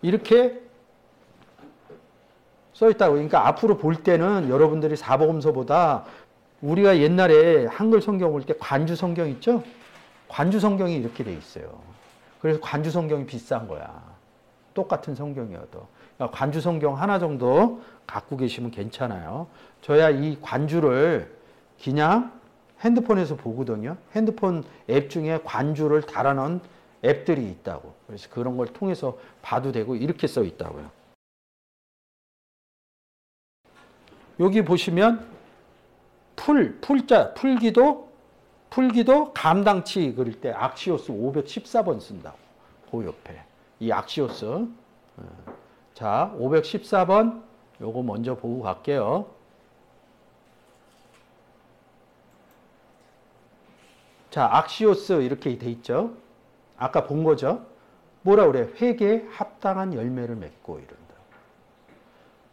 이렇게 써있다고. 그러니까 앞으로 볼 때는 여러분들이 사복음서보다 우리가 옛날에 한글 성경 볼 때 관주 성경 있죠? 관주 성경이 이렇게 돼 있어요. 그래서 관주 성경이 비싼 거야. 똑같은 성경이어도. 그러니까 관주 성경 하나 정도 갖고 계시면 괜찮아요. 저야 이 관주를 그냥 핸드폰에서 보거든요. 핸드폰 앱 중에 관주를 달아놓은 앱들이 있다고. 그래서 그런 걸 통해서 봐도 되고 이렇게 써 있다고요. 여기 보시면 풀기도 감당치 그릴 때 악시오스 514번 쓴다고. 그 옆에 이 악시오스. 자, 514번 요거 먼저 보고 갈게요. 자, 악시오스 이렇게 돼 있죠. 아까 본 거죠. 뭐라 그래? 회개에 합당한 열매를 맺고 이런다.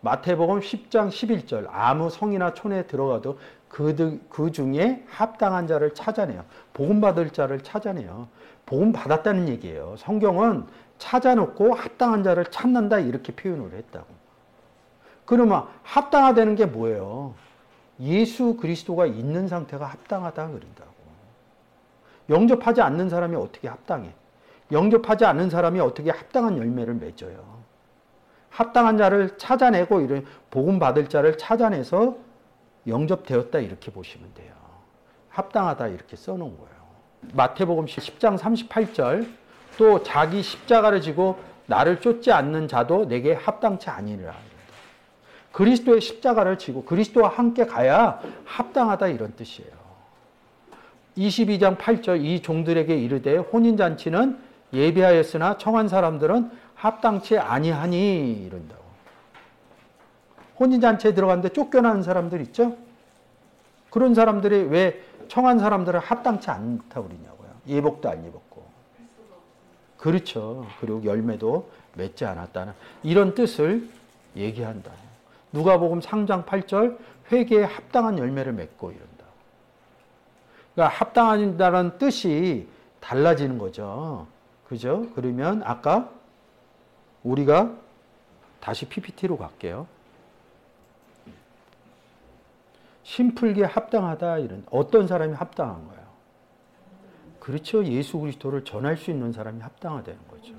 마태복음 10장 11절 아무 성이나 촌에 들어가도 그 중에 합당한 자를 찾아내요. 복음 받을 자를 찾아내요. 복음 받았다는 얘기예요. 성경은 찾아놓고 합당한 자를 찾는다 이렇게 표현을 했다고. 그러면 합당하다는 게 뭐예요? 예수 그리스도가 있는 상태가 합당하다 그런다고. 영접하지 않는 사람이 어떻게 합당해? 영접하지 않는 사람이 어떻게 합당한 열매를 맺어요? 합당한 자를 찾아내고 이런 복음 받을 자를 찾아내서 영접되었다 이렇게 보시면 돼요. 합당하다 이렇게 써놓은 거예요. 마태복음 10장 38절 또 자기 십자가를 지고 나를 쫓지 않는 자도 내게 합당치 아니니라. 그리스도의 십자가를 지고 그리스도와 함께 가야 합당하다 이런 뜻이에요. 22장 8절 이 종들에게 이르되 혼인잔치는 예비하였으나 청한 사람들은 합당치 아니하니 이런다고. 혼인잔치에 들어갔는데 쫓겨나는 사람들 있죠? 그런 사람들이 왜 청한 사람들은 합당치 않다고 그러냐고요. 예복도 안 입었고. 그렇죠. 그리고 열매도 맺지 않았다는 이런 뜻을 얘기한다. 누가복음 3장 8절 회개에 합당한 열매를 맺고 이런다. 그러니까 합당하다는 뜻이 달라지는 거죠. 그죠? 그러면 아까 우리가 다시 PPT로 갈게요. 심플기에 합당하다 이런 어떤 사람이 합당한 거예요? 그렇죠. 예수 그리스도를 전할 수 있는 사람이 합당하다는 거죠.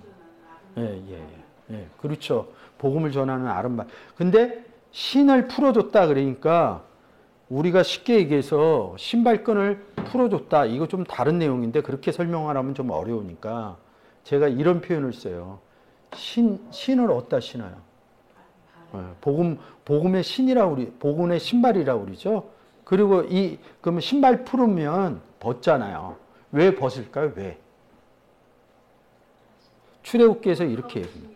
예. 그렇죠. 복음을 전하는 아름바. 근데 신을 풀어줬다 그러니까 우리가 쉽게 얘기해서 신발끈을 풀어줬다. 이거 좀 다른 내용인데 그렇게 설명하라면 좀 어려우니까 제가 이런 표현을 써요. 신을 어디다 신어요? 복음의 신이라고 복음의 신발이라고 그러죠. 그리고 그러면 신발 풀으면 벗잖아요. 왜 벗을까요? 왜? 출애굽기에서 이렇게 얘기해요.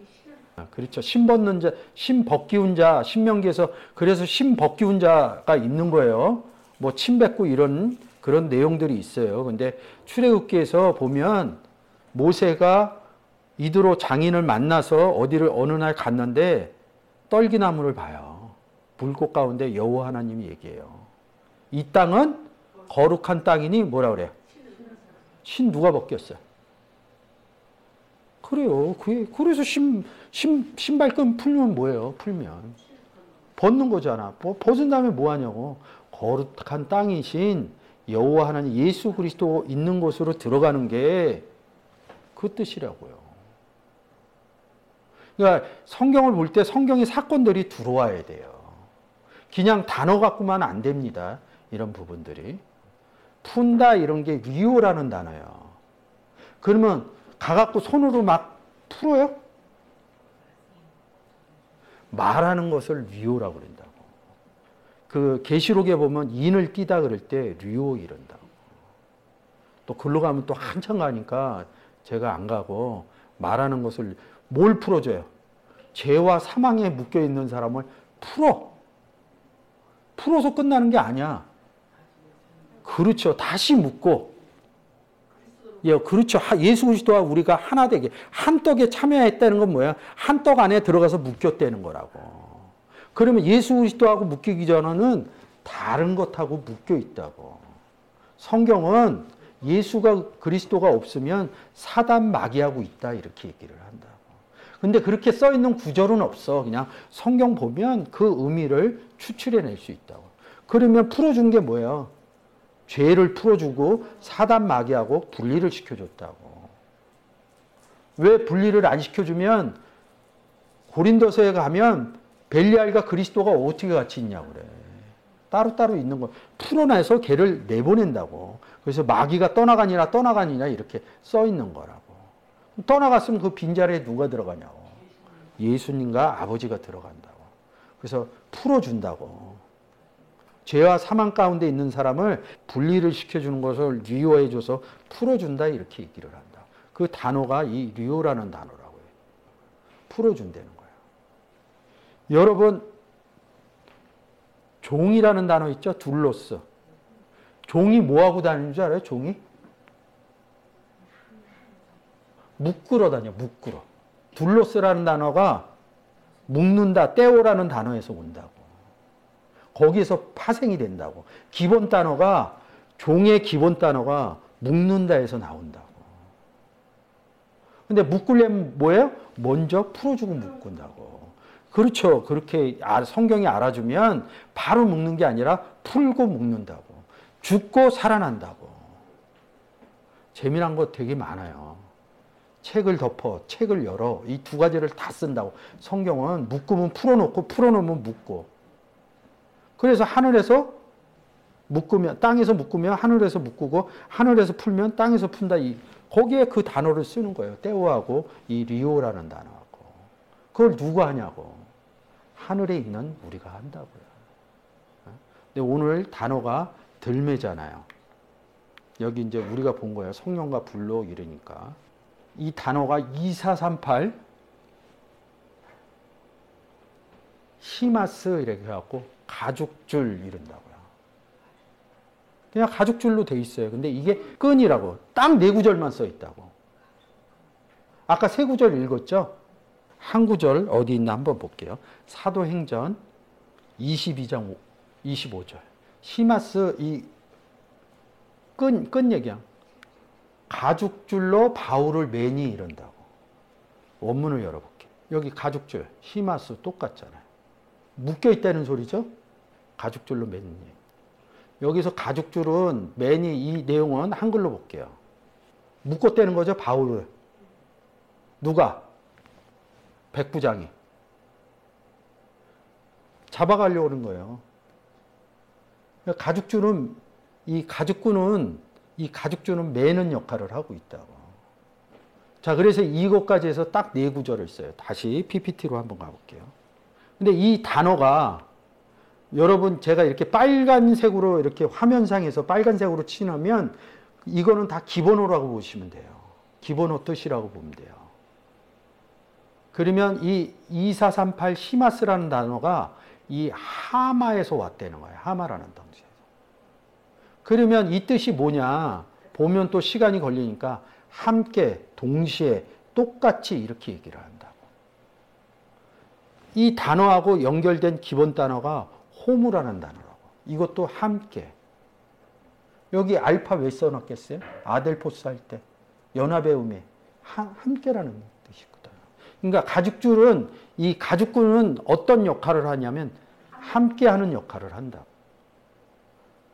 그렇죠. 신 벗는 자, 신 벗기운 자, 신명기에서 그래서 신 벗기운 자가 있는 거예요. 뭐 침 뱉고 이런 그런 내용들이 있어요. 근데 출애굽기에서 보면 모세가 이드로 장인을 만나서 어디를 어느 날 갔는데 떨기나무를 봐요. 불꽃 가운데 여호와 하나님이 얘기해요. 이 땅은 거룩한 땅이니 뭐라 그래요? 신 누가 벗겼어요? 그래요. 그래서 신발끈 풀면 뭐예요? 풀면 벗는 거잖아. 벗은 다음에 뭐 하냐고. 거룩한 땅이신 여호와 하나님 예수 그리스도 있는 곳으로 들어가는 게 그 뜻이라고요. 그러니까 성경을 볼 때 성경의 사건들이 들어와야 돼요. 그냥 단어 갖고만 안 됩니다. 이런 부분들이. 푼다 이런 게 리오라는 단어예요. 그러면 가갖고 손으로 막 풀어요? 말하는 것을 리오라고 그런다고. 그 계시록에 보면 인을 끼다 그럴 때 리오 이런다고. 또 글로 가면 또 한참 가니까 제가 안 가고 말하는 것을 뭘 풀어줘요? 죄와 사망에 묶여 있는 사람을 풀어서 끝나는 게 아니야. 그렇죠. 다시 묶고. 예, 그렇죠. 예수 그리스도와 우리가 하나 되게 한 떡에 참여했다는 건 뭐야? 한 떡 안에 들어가서 묶였다는 거라고. 그러면 예수 그리스도하고 묶이기 전에는 다른 것하고 묶여 있다고. 성경은 예수가 그리스도가 없으면 사단 마귀하고 있다 이렇게 얘기를 한다고. 근데 그렇게 써 있는 구절은 없어. 그냥 성경 보면 그 의미를 추출해낼 수 있다고. 그러면 풀어준 게 뭐예요? 죄를 풀어주고 사단 마귀하고 분리를 시켜줬다고. 왜 분리를 안 시켜주면 고린도서에 가면 벨리알과 그리스도가 어떻게 같이 있냐고 그래. 따로따로 있는 거 풀어내서 걔를 내보낸다고. 그래서 마귀가 떠나가니라 이렇게 써 있는 거라고. 떠나갔으면 그 빈자리에 누가 들어가냐고. 예수님과 아버지가 들어간다고. 그래서 풀어준다고. 죄와 사망 가운데 있는 사람을 분리를 시켜주는 것을 리오해줘서 풀어준다 이렇게 얘기를 한다. 그 단어가 이 리오라는 단어라고 해요. 풀어준다는 거예요. 여러분 종이라는 단어 있죠? 둘로스. 종이 뭐하고 다니는 줄 알아요? 종이? 묶으러 다녀. 묶으러. 둘로스라는 단어가 묶는다, 떼오라는 단어에서 온다고. 거기서 파생이 된다고. 기본 단어가 종의 기본 단어가 묶는다에서 나온다고. 근데 묶으려면 뭐예요? 먼저 풀어주고 묶는다고. 그렇죠. 그렇게 성경이 알아주면 바로 묶는 게 아니라 풀고 묶는다고. 죽고 살아난다고. 재미난 거 되게 많아요. 책을 덮어, 책을 열어. 이 두 가지를 다 쓴다고. 성경은 묶으면 풀어놓고 풀어놓으면 묶고. 그래서 하늘에서 묶으면, 땅에서 묶으면 하늘에서 묶고 하늘에서 풀면 땅에서 푼다. 거기에 그 단어를 쓰는 거예요. 떼오하고 이 리오라는 단어하고. 그걸 누가 하냐고. 하늘에 있는 우리가 한다고요. 근데 오늘 단어가 들매잖아요. 여기 이제 우리가 본 거예요. 성령과 불로 이러니까. 이 단어가 2438 히마스 이렇게 해갖고 가죽줄 이런다고요. 그냥 가죽줄로 돼 있어요. 근데 이게 끈이라고. 딱 네 구절만 써 있다고. 아까 세 구절 읽었죠? 한 구절 어디 있나 한번 볼게요. 사도행전 22장 25절. 히마스 이 끈 얘기야. 가죽줄로 바울을 매니 이런다고. 원문을 열어볼게요. 여기 가죽줄, 히마스 똑같잖아요. 묶여 있다는 소리죠? 가죽줄로 매니. 여기서 가죽줄은 매니 이 내용은 한글로 볼게요. 묶었다는 거죠, 바울을. 누가? 백부장이. 잡아가려고 하는 거예요. 가죽줄은, 이 가죽줄은 매는 역할을 하고 있다고. 자, 그래서 이것까지 해서 딱 네 구절을 써요. 다시 PPT로 한번 가볼게요. 근데 이 단어가 여러분 제가 이렇게 빨간색으로 이렇게 화면상에서 빨간색으로 칠하면 이거는 다 기본어라고 보시면 돼요. 기본어 뜻이라고 보면 돼요. 그러면 이 2438 히마스라는 단어가 이 하마에서 왔다는 거예요. 하마라는 당시에서. 그러면 이 뜻이 뭐냐? 보면 또 시간이 걸리니까 함께, 동시에, 똑같이 이렇게 얘기를 한다고. 이 단어하고 연결된 기본 단어가 호무라는 단어라고. 이것도 함께. 여기 알파 왜 써놨겠어요? 아델포스 할 때. 연합의 의미. 함께라는 뜻이거든. 그러니까 가죽줄은, 이 가죽끈은 어떤 역할을 하냐면 함께하는 역할을 한다.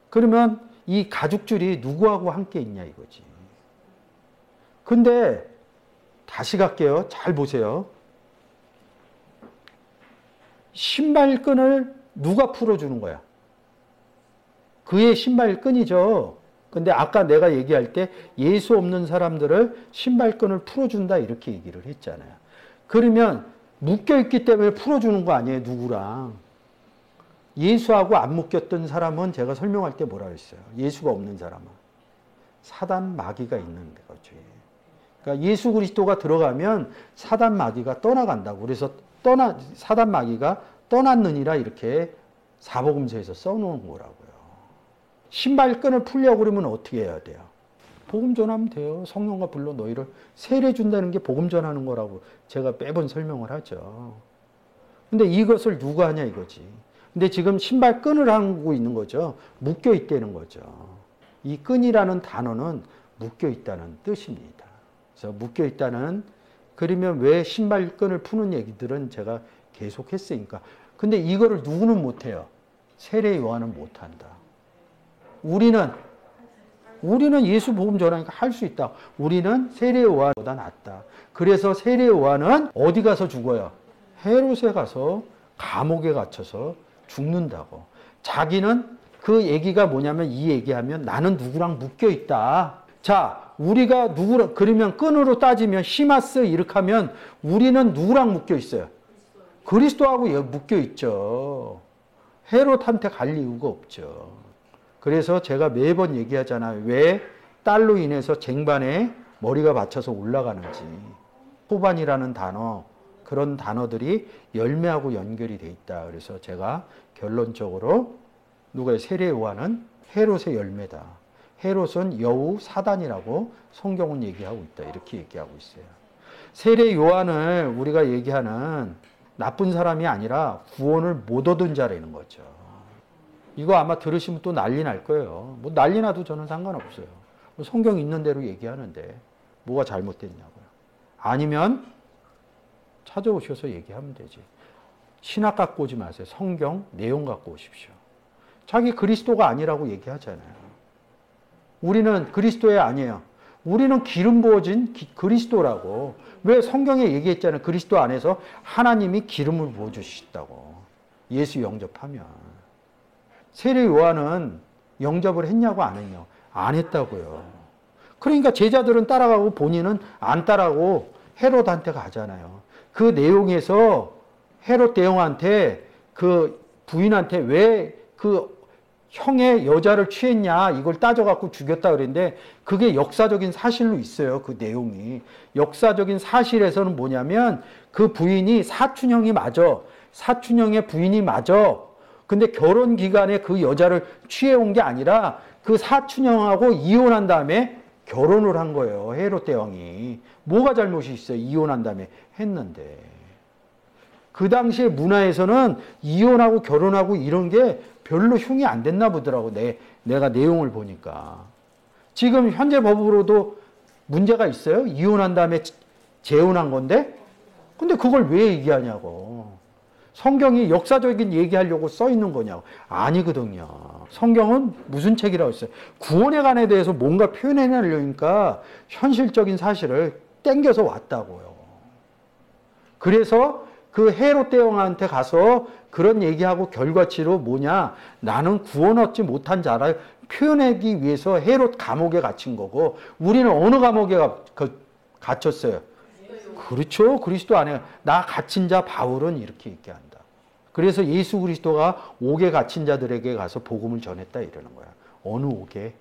그러면 이 가죽줄이 누구하고 함께 있냐 이거지. 근데 다시 갈게요. 잘 보세요. 신발끈을 누가 풀어주는 거야? 그의 신발끈이죠. 근데 아까 내가 얘기할 때 예수 없는 사람들을 신발끈을 풀어준다 이렇게 얘기를 했잖아요. 그러면 묶여있기 때문에 풀어주는 거 아니에요, 누구랑. 예수하고 안 묶였던 사람은 제가 설명할 때 뭐라 그랬어요? 예수가 없는 사람은. 사단 마귀가 있는 거지. 그러니까 예수 그리스도가 들어가면 사단 마귀가 떠나간다고. 그래서 사단 마귀가 떠났느니라 이렇게 사복음서에서 써놓은 거라고요. 신발끈을 풀려고 그러면 어떻게 해야 돼요? 복음 전하면 돼요. 성령과 불로 너희를 세례 준다는 게 복음 전하는 거라고 제가 매번 설명을 하죠. 근데 이것을 누가 하냐 이거지. 근데 지금 신발끈을 하고 있는 거죠. 묶여 있다는 거죠. 이 끈이라는 단어는 묶여 있다는 뜻입니다. 그래서 묶여 있다는 그러면 왜 신발끈을 푸는 얘기들은 제가 계속 했으니까. 근데 이거를 누구는 못해요? 세례 요한은 못한다. 우리는 예수 복음 전하니까 할 수 있다. 우리는 세례 요한보다 낫다. 그래서 세례 요한은 어디 가서 죽어요? 헤롯에 가서 감옥에 갇혀서 죽는다고. 자기는 그 얘기가 뭐냐면 이 얘기하면 나는 누구랑 묶여 있다. 자, 우리가 누구랑 그러면 끈으로 따지면 시마스 이렇게 하면 우리는 누구랑 묶여 있어요? 그리스도하고 묶여 있죠. 헤롯한테 갈 이유가 없죠. 그래서 제가 매번 얘기하잖아요. 왜 딸로 인해서 쟁반에 머리가 받쳐서 올라가는지. 호반이라는 단어, 그런 단어들이 열매하고 연결이 돼 있다. 그래서 제가 결론적으로 누가요? 세례 요한은 헤롯의 열매다. 헤롯은 여우 사단이라고 성경은 얘기하고 있다. 이렇게 얘기하고 있어요. 세례 요한을 우리가 얘기하는 나쁜 사람이 아니라 구원을 못 얻은 자라는 거죠. 이거 아마 들으시면 또 난리 날 거예요. 뭐 난리 나도 저는 상관없어요. 성경 있는 대로 얘기하는데 뭐가 잘못됐냐고요. 아니면 찾아오셔서 얘기하면 되지. 신학 갖고 오지 마세요. 성경 내용 갖고 오십시오. 자기 그리스도가 아니라고 얘기하잖아요. 우리는 그리스도의 아니에요. 우리는 기름 부어진 그리스도라고. 왜 성경에 얘기했잖아요. 그리스도 안에서 하나님이 기름을 부어주시다고. 예수 영접하면. 세례 요한은 영접을 했냐고 안 했냐고. 안 했다고요. 그러니까 제자들은 따라가고 본인은 안 따라가고 헤롯한테 가잖아요. 그 내용에서 헤롯 대왕한테 그 부인한테 왜 그 형의 여자를 취했냐 이걸 따져갖고 죽였다 그랬는데 그게 역사적인 사실로 있어요. 그 내용이. 역사적인 사실에서는 뭐냐면 그 부인이 사촌형이 맞아. 사촌형의 부인이 맞아. 근데 결혼 기간에 그 여자를 취해온 게 아니라 그 사촌형하고 이혼한 다음에 결혼을 한 거예요. 헤롯 대왕이. 뭐가 잘못이 있어요? 이혼한 다음에 했는데. 그 당시의 문화에서는 이혼하고 결혼하고 이런 게 별로 흉이 안 됐나 보더라고. 내가 내용을 보니까. 지금 현재 법으로도 문제가 있어요? 이혼한 다음에 재혼한 건데? 근데 그걸 왜 얘기하냐고. 성경이 역사적인 얘기하려고 써 있는 거냐고. 아니거든요. 성경은 무슨 책이라고 했어요? 구원에 관해 대해서 뭔가 표현해내려니까 현실적인 사실을 땡겨서 왔다고요. 그래서 그 헤롯 대왕한테 가서 그런 얘기하고 결과치로 뭐냐? 나는 구원 얻지 못한 자라 표현하기 위해서 헤롯 감옥에 갇힌 거고 우리는 어느 감옥에 갇혔어요? 그렇죠. 그리스도 안에 나 갇힌 자 바울은 이렇게 얘기한다. 그래서 예수 그리스도가 옥에 갇힌 자들에게 가서 복음을 전했다 이러는 거야. 어느 옥에?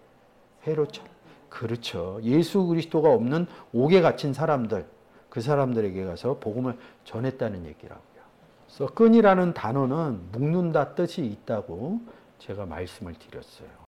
헤롯처럼. 그렇죠. 예수 그리스도가 없는 옥에 갇힌 사람들, 그 사람들에게 가서 복음을 전했다는 얘기라고요. 그래서 끈이라는 단어는 묶는다 뜻이 있다고 제가 말씀을 드렸어요.